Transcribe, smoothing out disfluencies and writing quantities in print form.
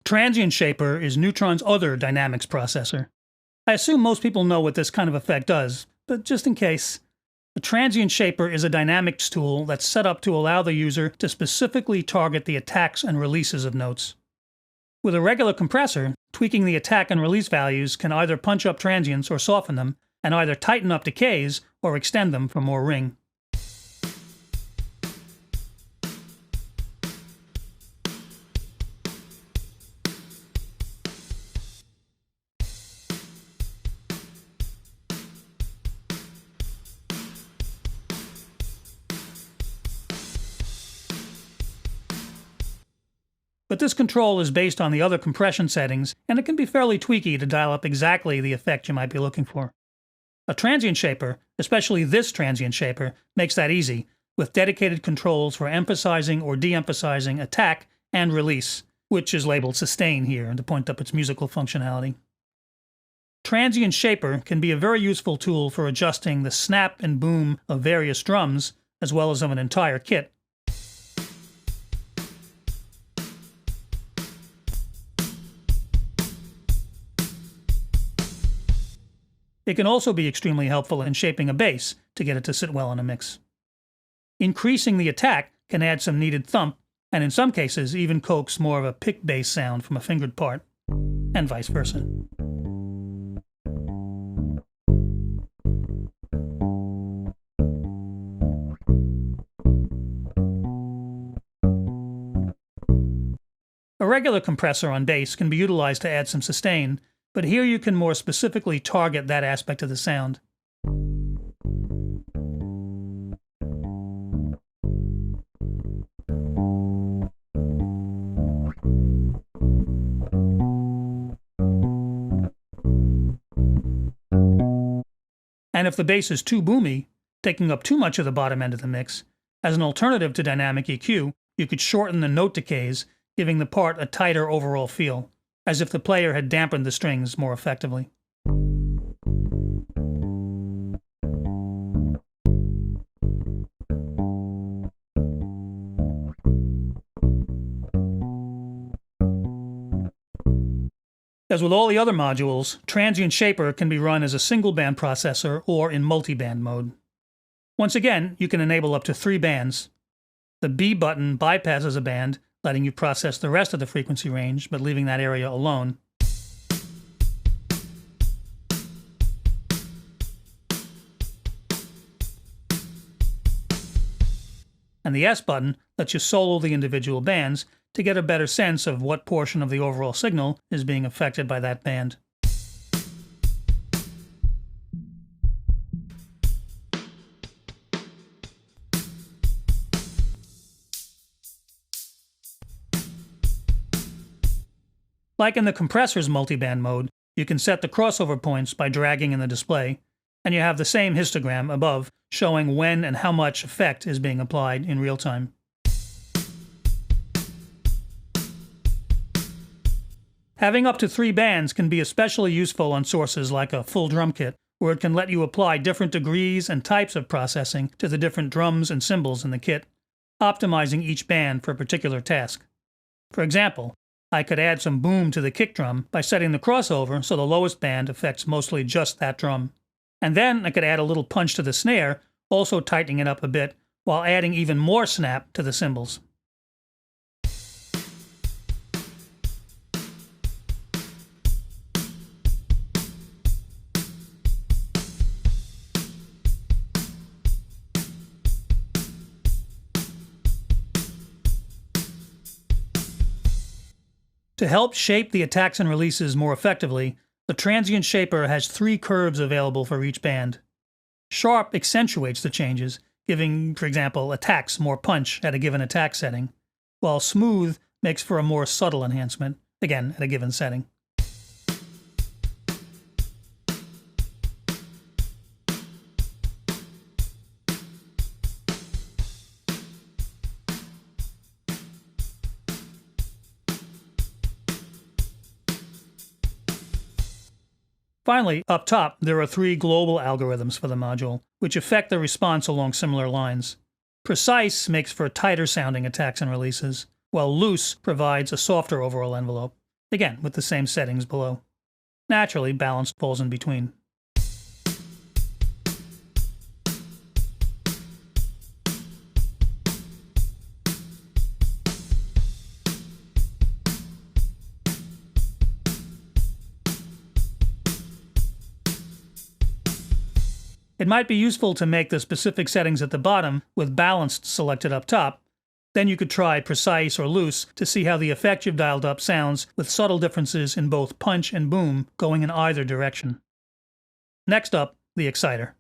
Transient Shaper is Neutron's other dynamics processor. I assume most people know what this kind of effect does, but just in case, a Transient Shaper is a dynamics tool that's set up to allow the user to specifically target the attacks and releases of notes. With a regular compressor, tweaking the attack and release values can either punch up transients or soften them, and either tighten up decays or extend them for more ring. But this control is based on the other compression settings, and it can be fairly tweaky to dial up exactly the effect you might be looking for. A Transient Shaper, especially this Transient Shaper, makes that easy, with dedicated controls for emphasizing or de-emphasizing attack and release, which is labeled sustain here to point up its musical functionality. Transient Shaper can be a very useful tool for adjusting the snap and boom of various drums, as well as of an entire kit. It can also be extremely helpful in shaping a bass to get it to sit well in a mix. Increasing the attack can add some needed thump, and in some cases even coax more of a pick bass sound from a fingered part, and vice versa. A regular compressor on bass can be utilized to add some sustain, but here you can more specifically target that aspect of the sound. And if the bass is too boomy, taking up too much of the bottom end of the mix, as an alternative to dynamic EQ, you could shorten the note decays, giving the part a tighter overall feel, as if the player had dampened the strings more effectively. As with all the other modules, Transient Shaper can be run as a single band processor or in multi-band mode. Once again, you can enable up to 3 bands. The B button bypasses a band, letting you process the rest of the frequency range, but leaving that area alone. And the S button lets you solo the individual bands to get a better sense of what portion of the overall signal is being affected by that band. Like in the compressor's multiband mode, you can set the crossover points by dragging in the display, and you have the same histogram above showing when and how much effect is being applied in real time. Having up to 3 bands can be especially useful on sources like a full drum kit, where it can let you apply different degrees and types of processing to the different drums and cymbals in the kit, optimizing each band for a particular task. For example, I could add some boom to the kick drum by setting the crossover so the lowest band affects mostly just that drum. And then I could add a little punch to the snare, also tightening it up a bit, while adding even more snap to the cymbals. To help shape the attacks and releases more effectively, the Transient Shaper has 3 curves available for each band. Sharp accentuates the changes, giving, for example, attacks more punch at a given attack setting, while Smooth makes for a more subtle enhancement, again at a given setting. Finally, up top, there are 3 global algorithms for the module, which affect the response along similar lines. Precise makes for tighter sounding attacks and releases, while Loose provides a softer overall envelope. again with the same settings below. Naturally, balanced falls in between. It might be useful to make the specific settings at the bottom with balanced selected up top. Then you could try precise or loose to see how the effect you've dialed up sounds with subtle differences in both punch and boom going in either direction. Next up, the exciter.